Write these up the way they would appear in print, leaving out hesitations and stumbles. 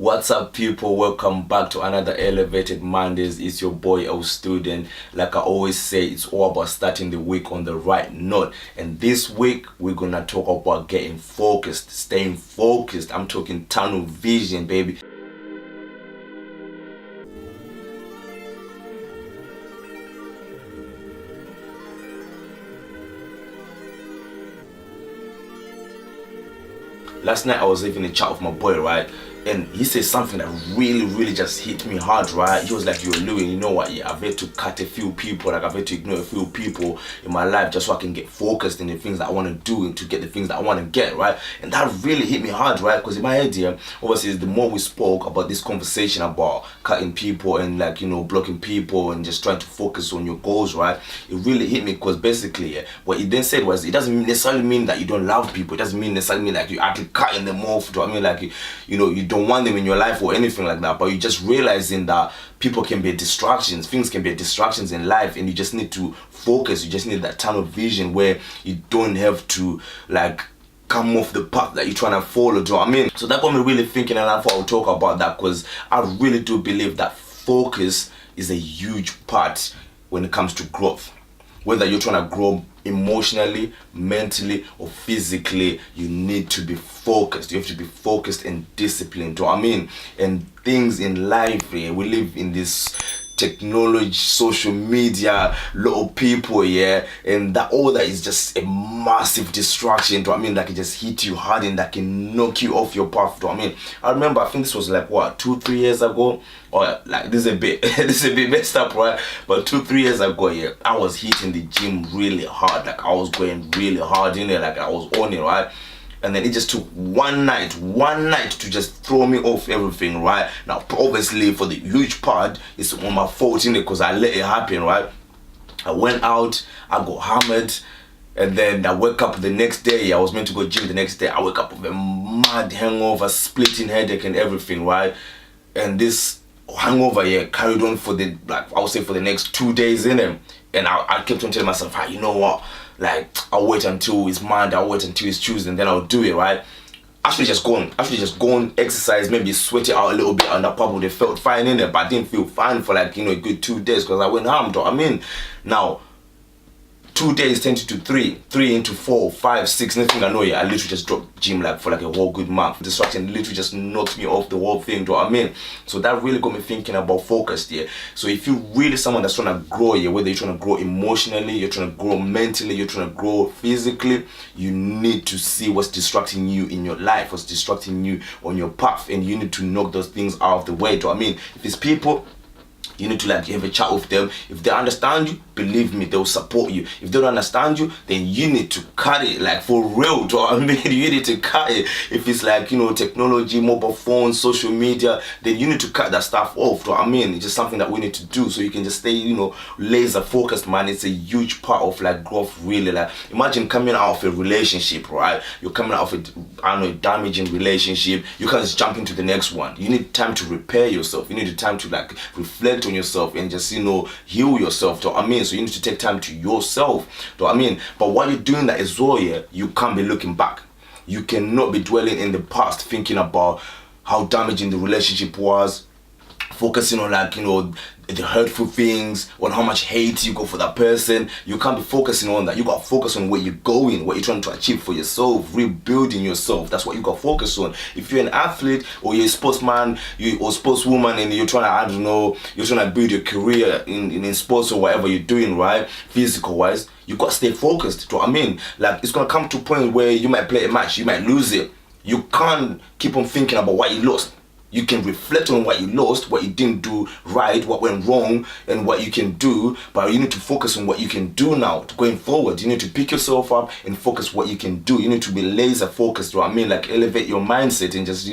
What's up, people? Welcome back to another Elevated Mondays. It's your boy L Student. Like I always say, it's all about starting the week on the right note. And this week we're gonna talk about getting focused, staying focused. I'm talking tunnel vision, baby. Last night I was having a chat with my boy, right? And he said something that really just hit me hard, right? He was like, yo, Louis, you know what? Yeah, I've had to cut a few people, like I've had to ignore a few people in my life just so I can get focused in the things that I want to do and to get the things that I want to get, right? And that really hit me hard, right? Because in my idea, obviously, the more we spoke about this conversation about cutting people and like, you know, blocking people and just trying to focus on your goals, right? It really hit me because basically, what he then said was, it doesn't necessarily mean that you don't love people. It doesn't necessarily mean like you're actually cutting them off. Do I mean like, you know, you don't want them in your life or anything like that, but you just realizing that people can be distractions, things can be distractions in life, and you just need to focus. You just need that tunnel vision where you don't have to like come off the path that you're trying to follow. Do you know what I mean? So that got me really thinking, and I thought I would talk about that because I really do believe that focus is a huge part when it comes to growth. Whether you're trying to grow emotionally, mentally, or physically, you need to be focused. You have to be focused and disciplined. Do you know what I mean? And things in life, we live in this technology, social media, lot of people, and that all that is just a massive distraction. Do you know what I mean? That can just hit you hard and that can knock you off your path. Do you know what I mean? I remember, I think this was like what, 2-3 years ago, or like this is a bit this is a bit messed up, right? But 2-3 years ago, I was hitting the gym really hard. Like I was going really hard in there, like I was on it, right? And then it just took one night to just throw me off everything, right? Now, obviously, for the huge part, it's on my fault, because I let it happen, right? I went out, I got hammered, and then I woke up the next day. I was meant to go gym the next day. I woke up with a mad hangover, splitting headache and everything, right? And this hangover, carried on for the, like, I would say for the next 2 days in them. And I kept on telling myself, you know what? Like, I'll wait until it's Monday, I'll wait until it's Tuesday, and then I'll do it, right? Actually just go on, exercise, maybe sweat it out a little bit, and I probably felt fine in it, but I didn't feel fine for like, a good 2 days because I went home. I mean, now 2 days turned into 3 into 4, 5, 6. Next thing I know, I literally just dropped gym like for like a whole good month. Distraction literally just knocked me off the whole thing. Do you know what I mean? So that really got me thinking about focus. So if you're really someone that's trying to grow, whether you're trying to grow emotionally, you're trying to grow mentally, you're trying to grow physically, you need to see what's distracting you in your life, what's distracting you on your path, and you need to knock those things out of the way. Do you know what I mean? If it's people, you need to like have a chat with them. If they understand you, believe me, they'll support you. If they don't understand you, then you need to cut it, like for real. Do you know what I mean? You need to cut it. If it's like, technology, mobile phones, social media, then you need to cut that stuff off. Do you know what I mean? It's just something that we need to do so you can just stay, laser focused, man. It's a huge part of like growth, really. Like imagine coming out of a relationship, right? You're coming out of a damaging relationship. You can't just jump into the next one. You need time to repair yourself. You need time to like reflect on yourself and just heal yourself. Do you know what I mean? So you need to take time to yourself. Do you know what I mean? But while you're doing that as well, you can't be looking back. You cannot be dwelling in the past thinking about how damaging the relationship was, focusing on like the hurtful things, on how much hate you got for that person. You can't be focusing on that. You got to focus on where you're going, what you're trying to achieve for yourself, rebuilding yourself. That's what you got to focus on. If you're an athlete or you're a sportsman, or sportswoman, and you're trying to, you're trying to build your career in sports or whatever you're doing, right, physical wise, you got to stay focused. Do you know what I mean? Like it's gonna come to a point where you might play a match, you might lose it. You can't keep on thinking about what you lost. You can reflect on what you lost, what you didn't do right, what went wrong, and what you can do, but you need to focus on what you can do now going forward. You need to pick yourself up and focus what you can do. You need to be laser focused. Do you know what I mean? Like elevate your mindset and just,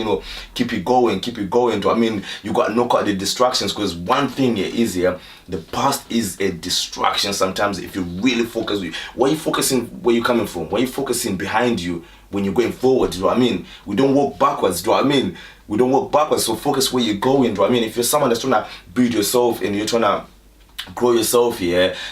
keep it going. Do you know what I mean? You got to knock out the distractions, because one thing is the past is a distraction sometimes. If you really focus, why are you focusing where you're coming from? Why are you focusing behind you when you're going forward? Do you know what I mean? We don't walk backwards. Do you know what I mean? We don't walk backwards, so focus where you're going. Do you know what I mean? If you're someone that's trying to build yourself and you're trying to grow yourself,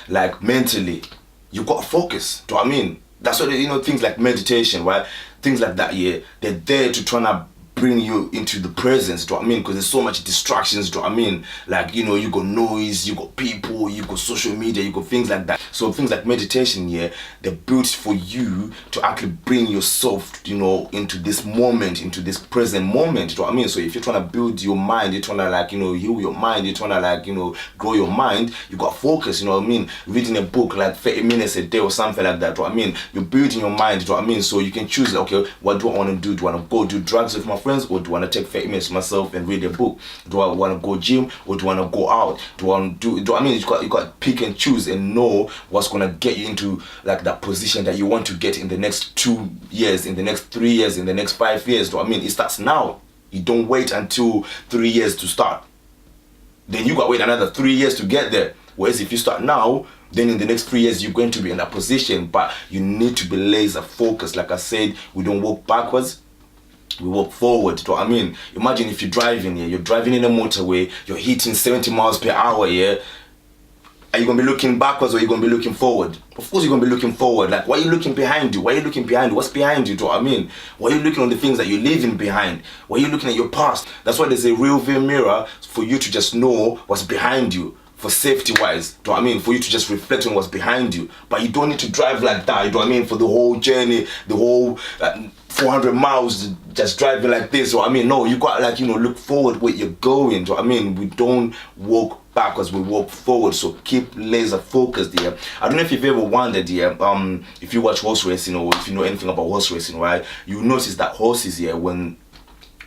like mentally, you got to focus. Do you know what I mean? That's what, things like meditation, right? Things like that, they're there to try to bring you into the presence, do you know what I mean? Because there's so much distractions, do you know what I mean? Like, you know, you got noise, you got people, you got social media, you got things like that. So things like meditation, yeah, they're built for you to actually bring yourself, you know, into this moment, into this present moment, do you know what I mean? So if you're trying to build your mind, you're trying to, like, you know, heal your mind, you're trying to, like, you know, grow your mind, you got focus, you know what I mean? Reading a book like 30 minutes a day or something like that, do you know what I mean? You're building your mind, do you know what I mean? So you can choose, like, okay, what do I want to do? Do I want to go do drugs with my friends, or do I want to take 30 minutes myself and read a book? Do I want to go gym, or do I want to go out? Do I want to do you know what I mean? You got to pick and choose and know what's going to get you into, like, that position that you want to get in the next 2 years, in the next 3 years, in the next 5 years, do you know what I mean? It starts now. You don't wait until 3 years to start. Then you got to wait another 3 years to get there. Whereas if you start now, then in the next 3 years you're going to be in that position. But you need to be laser focused. Like I said, we don't walk backwards, we walk forward. Do you know what I mean? Imagine if you're driving, yeah, you're driving in a motorway, you're hitting 70 miles per hour, yeah. Are you going to be looking backwards, or are you going to be looking forward? Of course you're going to be looking forward. Like, why are you looking behind you? Why are you looking behind you? What's behind you? Do you know what I mean? Why are you looking on the things that you're leaving behind? Why are you looking at your past? That's why there's a rear view mirror, for you to just know what's behind you. For safety wise, do you know what I mean? For you to just reflect on what's behind you. But you don't need to drive like that, you know what I mean? For the whole journey, the whole 400 miles, just driving like this, you know what I mean? No, you got to, like, you know, look forward where you're going, do you know what I mean? We don't walk backwards, we walk forward. So keep laser focused, yeah. I don't know if you've ever wondered, yeah, if you watch horse racing, or if you know anything about horse racing, right? You notice that horses, yeah, when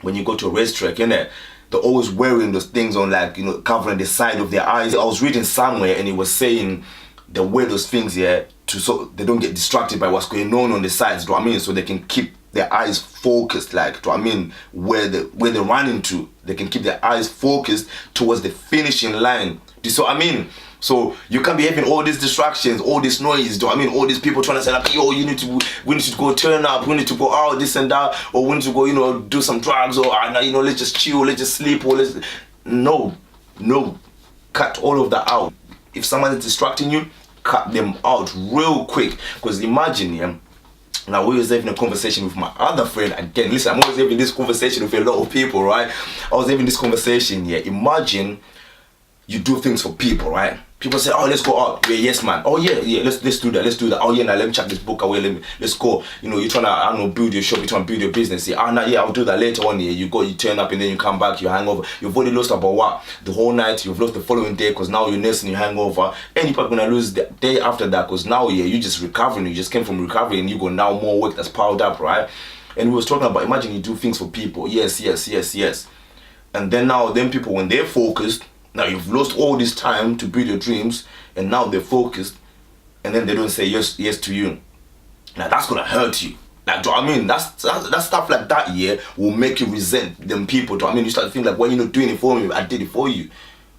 you go to a racetrack, innit? They're always wearing those things on, like, you know, covering the side of their eyes. I was reading somewhere and it was saying they wear those things, yeah, so they don't get distracted by what's going on the sides, do you know what I mean? So they can keep their eyes focused, like, do you know what I mean? Where they're running to, they can keep their eyes focused towards the finishing line. Do you see what I mean? So you can't be having all these distractions, all this noise, do you know what I mean? All these people trying to say, like, yo, we need to go turn up, we need to go out, this and that, or we need to go, you know, do some drugs, or, you know, let's just chill, let's just sleep, or let's... No, cut all of that out. If someone is distracting you, cut them out real quick. Because imagine, yeah, now we was having a conversation with my other friend. Again, listen, I'm always having this conversation with a lot of people, right? I was having this conversation, yeah. Imagine you do things for people, right? People say, oh, let's go out. Yeah, yes, man. Oh, yeah, let's do that. Oh, yeah, now let me check this book away. Let's go. You know, you're trying to, I don't know, build your shop, you're trying to build your business. Yeah, I'll do that later on. Yeah, you turn up, and then you come back, you hangover. You've already lost about what? The whole night, you've lost the following day, because now you're nursing your hangover. And you're probably going to lose the day after that, because now, yeah, you're just recovering. You just came from recovery, and you got now more work that's piled up, right? And we was talking about, imagine you do things for people. Yes. And then people, when they're focused, now you've lost all this time to build your dreams, and now they're focused, and then they don't say yes to you. Now that's gonna hurt you. Like, do you know what I mean? That's stuff like that, yeah, will make you resent them people. Do you know what I mean? You start to think like, why you're not doing it for me? I did it for you.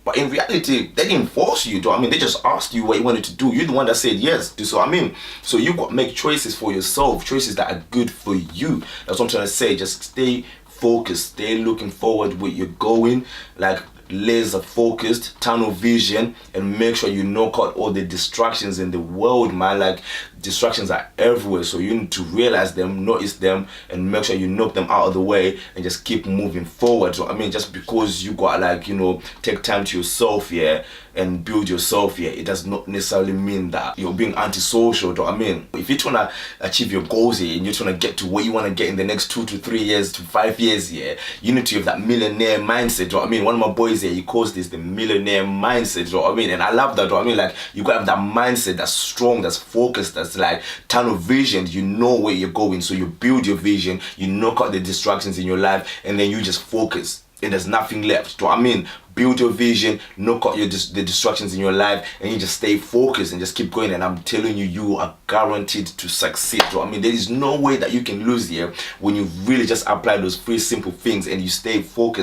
But in reality, they didn't force you. Do you know what I mean? They just asked you what you wanted to do. You're the one that said yes. Do you see what I mean? So you got to make choices for yourself, choices that are good for you. That's what I'm trying to say. Just stay focused, stay looking forward where you're going, like laser focused, tunnel vision, and make sure you knock out all the distractions in the world, man. Like, distractions are everywhere, so you need to realize them, notice them, and make sure you knock them out of the way and just keep moving forward. So I mean, just because you got, like, you know, take time to yourself, yeah, and build yourself, yeah, it does not necessarily mean that you're being antisocial. Do you know what I mean? If you're trying to achieve your goals here, and you're trying to get to where you want to get in the next 2 to 3 years to 5 years, yeah, you need to have that millionaire mindset. Do you know what I mean? One of my boys here, he calls this the millionaire mindset. Do you know what I mean? And I love that. Do you know what I mean? Like, you gotta have that mindset that's strong, that's focused, that's like tunnel vision. You know where you're going, so you build your vision, you knock out the distractions in your life, and then you just focus, and there's nothing left. Do you know what I mean? Build your vision, knock out the distractions in your life, and you just stay focused and just keep going. And I'm telling you, you are guaranteed to succeed. Do you know what I mean? There is no way that you can lose here when you really just apply those 3 simple things and you stay focused.